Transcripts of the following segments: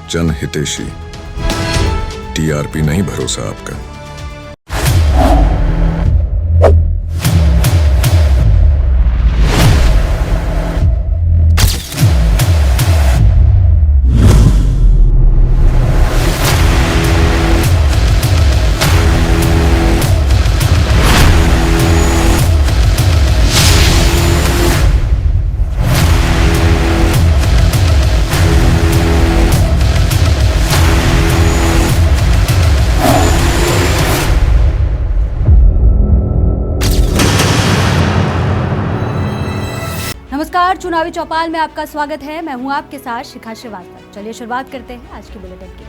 जन हितैषी। टीआरपी नहीं भरोसा आपका। नमस्कार, चुनावी चौपाल में आपका स्वागत है। मैं हूं आपके साथ शिखा श्रीवास्तव। चलिए शुरुआत करते हैं आज की बुलेटिन की।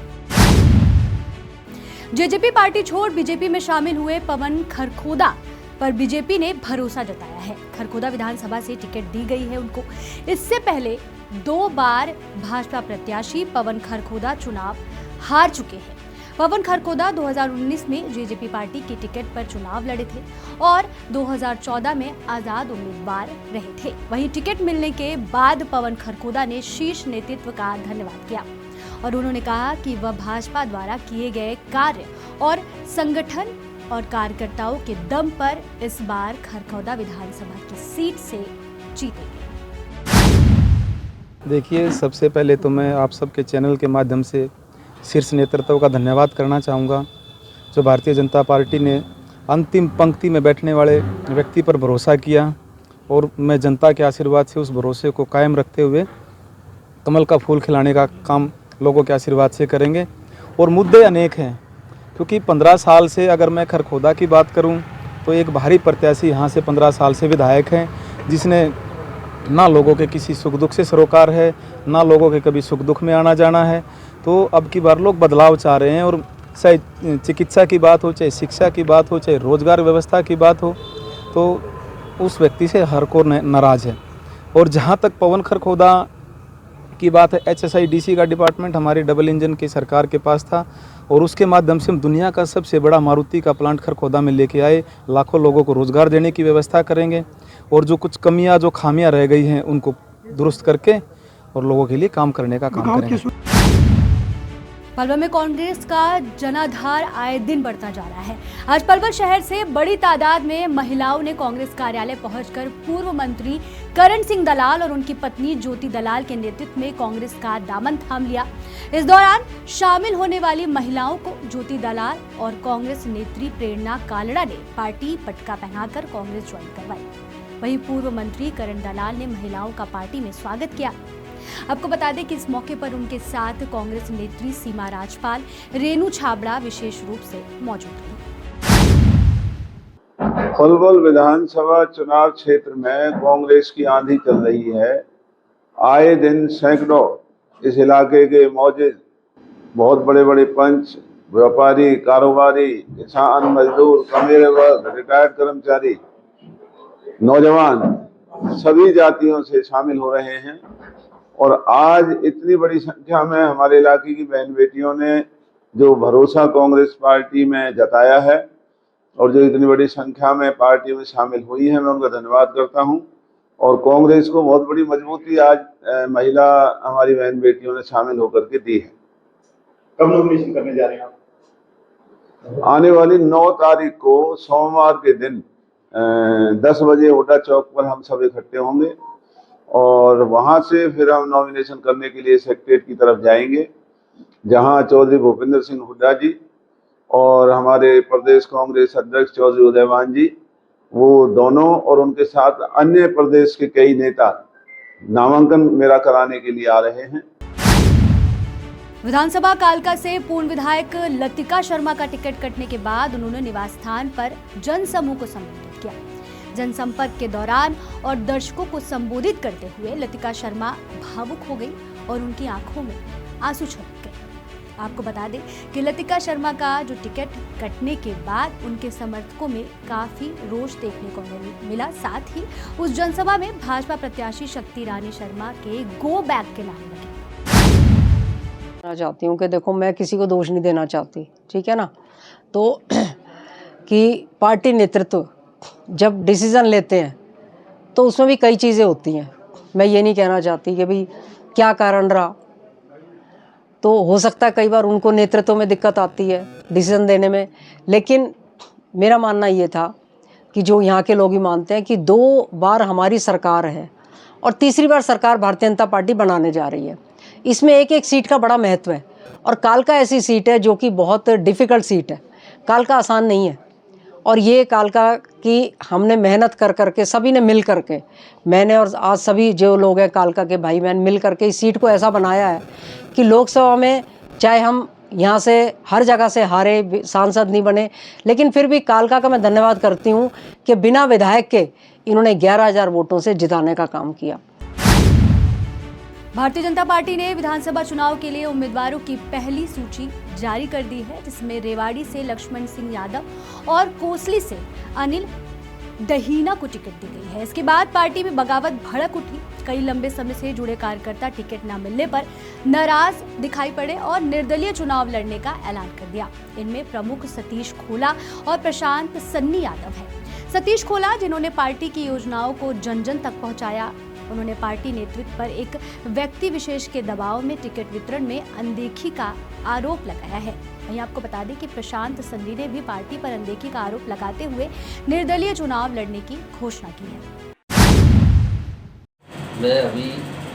जेजेपी पार्टी छोड़ बीजेपी में शामिल हुए पवन खरखोदा पर बीजेपी ने भरोसा जताया है। खरखोदा विधानसभा से टिकट दी गई है उनको। इससे पहले 2 बार भाजपा प्रत्याशी पवन खरखोदा चुनाव हार चुके हैं। पवन खरखोदा 2019 में जेजेपी पार्टी की टिकट पर चुनाव लड़े थे और 2014 में आजाद उम्मीदवार रहे थे। वहीं टिकट मिलने के बाद पवन खरखोदा ने शीर्ष नेतृत्व का धन्यवाद किया और उन्होंने कहा कि वह भाजपा द्वारा किए गए कार्य और संगठन और कार्यकर्ताओं के दम पर इस बार खरखोदा विधानसभा की सीट से जीतेंगे। देखिए, सबसे पहले तो मैं आप सबके चैनल के माध्यम से शीर्ष नेतृत्व का धन्यवाद करना चाहूँगा, जो भारतीय जनता पार्टी ने अंतिम पंक्ति में बैठने वाले व्यक्ति पर भरोसा किया और मैं जनता के आशीर्वाद से उस भरोसे को कायम रखते हुए कमल का फूल खिलाने का काम लोगों के आशीर्वाद से करेंगे। और मुद्दे अनेक हैं, क्योंकि 15 साल से अगर मैं खरखोदा की बात करूं तो एक बाहरी प्रत्याशी यहाँ से 15 साल से विधायक हैं, जिसने ना लोगों के किसी सुख दुख से सरोकार है, ना लोगों के कभी सुख दुख में आना जाना है। तो अब की बार लोग बदलाव चाह रहे हैं, और चाहे चिकित्सा की बात हो, चाहे शिक्षा की बात हो, चाहे रोजगार व्यवस्था की बात हो, तो उस व्यक्ति से हर कोई नाराज़ है। और जहाँ तक पवन खरखोदा की बात है, HSIDC का डिपार्टमेंट हमारी डबल इंजन की सरकार के पास था और उसके माध्यम से हम दुनिया का सबसे बड़ा मारुति का प्लांट खरखोदा में लेके आए। लाखों लोगों को रोज़गार देने की व्यवस्था करेंगे और जो कुछ कमियां, जो खामियां रह गई हैं, उनको दुरुस्त करके और लोगों के लिए काम करने का काम करेंगे। पलवल में कांग्रेस का जनाधार आए दिन बढ़ता जा रहा है। आज पलवल शहर से बड़ी तादाद में महिलाओं ने कांग्रेस कार्यालय पहुंचकर पूर्व मंत्री करण सिंह दलाल और उनकी पत्नी ज्योति दलाल के नेतृत्व में कांग्रेस का दामन थाम लिया। इस दौरान शामिल होने वाली महिलाओं को ज्योति दलाल और कांग्रेस नेत्री प्रेरणा कालड़ा ने पार्टी पटका पहनाकर कांग्रेस ज्वाइन करवाई। वहीं पूर्व मंत्री करण दलाल ने महिलाओं का पार्टी में स्वागत किया। आपको बता दें कि इस मौके पर उनके साथ कांग्रेस नेत्री सीमा राजपाल, रेणु छाबड़ा विशेष रूप से मौजूद रही। पलवल विधानसभा चुनाव क्षेत्र में कांग्रेस की आंधी चल रही है। आए दिन सैकड़ों इस इलाके के मौजूद बहुत बड़े बड़े पंच, व्यापारी, कारोबारी, किसान, मजदूर, कमेरे वर्ग, रिटायर्ड कर्मचारी, नौजवान सभी जातियों से शामिल हो रहे हैं। और आज इतनी बड़ी संख्या में हमारे इलाके की बहन बेटियों ने जो भरोसा कांग्रेस पार्टी में जताया है और जो इतनी बड़ी संख्या में पार्टी में शामिल हुई है, मैं उनका धन्यवाद करता हूं। और कांग्रेस को बहुत बड़ी मजबूती आज महिला हमारी बहन बेटियों ने शामिल होकर के दी है। कब नॉमिनेशन करने जा रहे हैं आप? आने वाली 9 तारीख को सोमवार के दिन 10 बजे हुड्डा चौक पर हम सब इकट्ठे होंगे और वहां से फिर हम नॉमिनेशन करने के लिए सेक्रेटरीट की तरफ जाएंगे, जहां चौधरी भूपेंद्र सिंह हुड्डा जी और हमारे प्रदेश कांग्रेस अध्यक्ष चौधरी उदयमान जी, वो दोनों और उनके साथ अन्य प्रदेश के कई नेता नामांकन मेरा कराने के लिए आ रहे हैं। विधानसभा कालका से पूर्व विधायक लतिका शर्मा का टिकट कटने के बाद उन्होंने निवास स्थान पर जनसमूह को संबोधित किया। जनसंपर्क के दौरान और दर्शकों को संबोधित करते हुए लतिका शर्मा भावुक हो गई और उनकी आंखों में आंसू छलक गए। आपको बता दें कि लतिका शर्मा का जो टिकट कटने के बाद उनके समर्थकों में काफी रोष देखने को मिला। साथ ही उस जनसभा में भाजपा प्रत्याशी शक्ति रानी शर्मा के गो बैक के नारे लगे। चाहती हूँ कि देखो, मैं किसी को दोष नहीं देना चाहती, ठीक है ना, तो कि पार्टी नेतृत्व जब डिसीजन लेते हैं तो उसमें भी कई चीज़ें होती हैं। मैं ये नहीं कहना चाहती कि भाई क्या कारण रहा, तो हो सकता है कई बार उनको नेतृत्व में दिक्कत आती है डिसीजन देने में, लेकिन मेरा मानना ये था कि जो यहाँ के लोग ही मानते हैं कि 2 बार हमारी सरकार है और तीसरी बार सरकार भारतीय जनता पार्टी बनाने जा रही है। इसमें एक एक सीट का बड़ा महत्व है और कालका ऐसी सीट है जो कि बहुत डिफ़िकल्ट सीट है। कालका आसान नहीं है और ये कालका की हमने मेहनत कर करके सभी ने मिल करके, मैंने और आज सभी जो लोग हैं कालका के भाई बहन मिल करके इस सीट को ऐसा बनाया है कि लोकसभा में चाहे हम यहाँ से हर जगह से हारे, सांसद नहीं बने, लेकिन फिर भी कालका का मैं धन्यवाद करती हूँ कि बिना विधायक के इन्होंने 11,000 वोटों से जिताने का काम किया। भारतीय जनता पार्टी ने विधानसभा चुनाव के लिए उम्मीदवारों की पहली सूची जारी कर दी है, जिसमें रेवाड़ी से लक्ष्मण सिंह यादव और कोसली से अनिल दहीना को टिकट दी गई है। इसके बाद पार्टी में बगावत भड़क उठी। कई लंबे समय से जुड़े कार्यकर्ता टिकट न मिलने पर नाराज दिखाई पड़े और निर्दलीय चुनाव लड़ने का ऐलान कर दिया। इनमें प्रमुख सतीश खोला और प्रशांत सन्नी यादव है। सतीश खोला, जिन्होंने पार्टी की योजनाओं को जन जन तक पहुंचाया, उन्होंने पार्टी नेतृत्व पर एक व्यक्ति विशेष के दबाव में टिकट वितरण में अनदेखी का आरोप लगाया है। वहीं आपको बता दें कि प्रशांत सन्नी ने भी पार्टी पर अनदेखी का आरोप लगाते हुए निर्दलीय चुनाव लड़ने की घोषणा की है। मैं अभी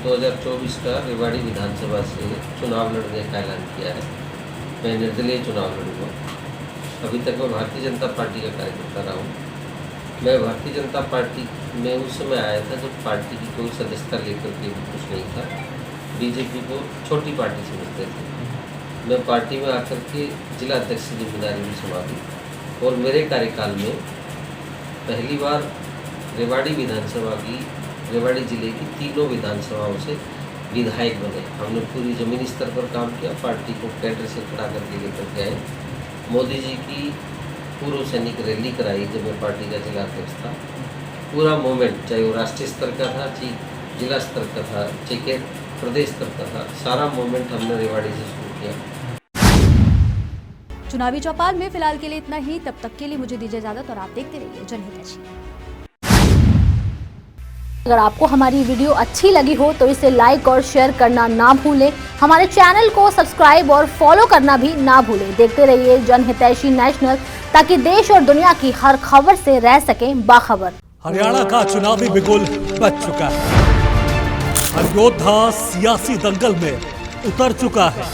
2024 का रेवाड़ी विधानसभा से चुनाव लड़ने का ऐलान किया है। मैं निर्दलीय चुनाव लड़ूंगा। अभी तक मैं भारतीय जनता पार्टी का कार्यकर्ता रहा हूँ। मैं भारतीय जनता पार्टी में उस समय आया था जब पार्टी की कोई सदस्यता लेकर के भी कुछ नहीं था। बीजेपी को छोटी पार्टी समझते थे। मैं पार्टी में आकर के जिला अध्यक्ष की जिम्मेदारी भी संभाली और मेरे कार्यकाल में पहली बार रेवाड़ी विधानसभा की, रेवाड़ी जिले की तीनों विधानसभाओं से विधायक बने। हमने पूरी ज़मीनी स्तर पर काम किया, पार्टी को कैडर से खड़ा करके लेकर के आए। मोदी जी की पूर्व सैनिक रैली कराई जब मैं पार्टी का जिला अध्यक्ष था। पूरा मूवमेंट, चाहे वो राष्ट्रीय स्तर का था, चाहे जिला स्तर का था, चाहे प्रदेश स्तर का था, सारा मूवमेंट हमने रेवाड़ी से शुरू किया। चुनावी चौपाल में फिलहाल के लिए इतना ही। तब तक के लिए मुझे दीजिए इजाजत और आप देखते रहिए जनहितैषी। अगर आपको हमारी वीडियो अच्छी लगी हो तो इसे लाइक और शेयर करना ना भूलें। हमारे चैनल को सब्सक्राइब और फॉलो करना भी ना भूलें। देखते रहिए जनहितैषी नेशनल, ताकि देश और दुनिया की हर खबर से रह सकें बाखबर। हरियाणा का चुनावी बिगुल बज चुका है। हर योद्धा सियासी दंगल में उतर चुका है।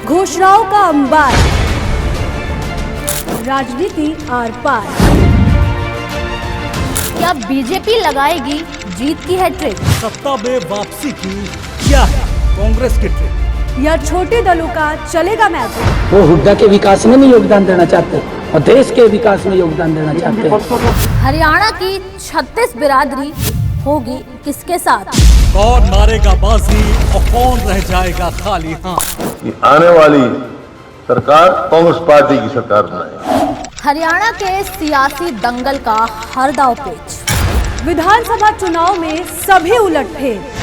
घोषणाओं का अंबार, राजनीति आर पार। क्या बीजेपी लगाएगी जीत की हैट्रिक? सत्ता में वापसी की क्या है कांग्रेस की ट्रिक? या छोटे दलों का चलेगा मैजिक? वो हुड्डा के विकास में नहीं योगदान देना चाहते और देश के विकास में योगदान देना चाहते हैं। हरियाणा की 36 बिरादरी होगी किसके साथ? कौन मारेगा बाजी और कौन रह जाएगा खाली हाथ? आने वाली सरकार कांग्रेस पार्टी की सरकार बनाएगी। हरियाणा के सियासी दंगल का हर दांव पेच। विधानसभा चुनाव में सभी उलटफेर।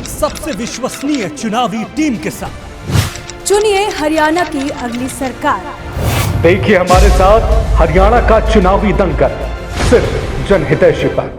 सबसे विश्वसनीय चुनावी टीम के साथ चुनिए हरियाणा की अगली सरकार। देखिए हमारे साथ हरियाणा का चुनावी दंगल सिर्फ जनहितैषी पर।